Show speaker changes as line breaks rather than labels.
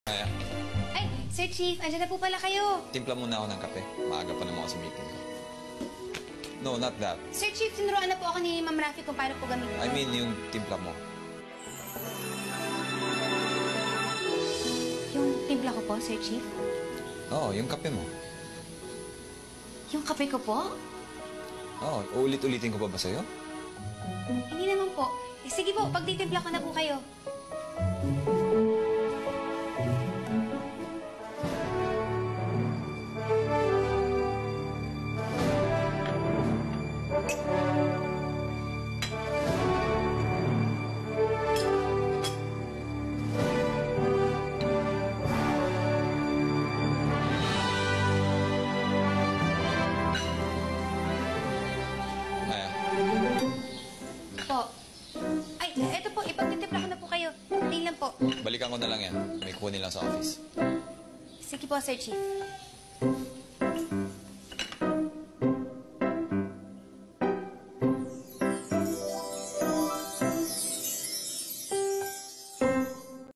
Kaya,
Ay, Sir Chief, andyan na po pala kayo.
timpla muna ako ng kape. Maaga pa naman ako sa meeting ko. No, not that.
Sir Chief, tinuruan na po ako ni Ma'am Rafi kung paano po gamitin.
I mean, yung timpla mo.
Yung timpla ko po, Sir Chief?
Oo, yung kape mo.
Yung kape ko po?
Oo, uulit-ulitin ko pa ba sa'yo?
Hindi naman po. Eh, sige po, pagtitimpla ko na po kayo.
Kaya,
Po. Ay, eto po, ipagtitimpla ko na po kayo. Hindi lang po.
balikan ko na lang yan. May kukunin lang sa office.
Sige po, Sir Chief.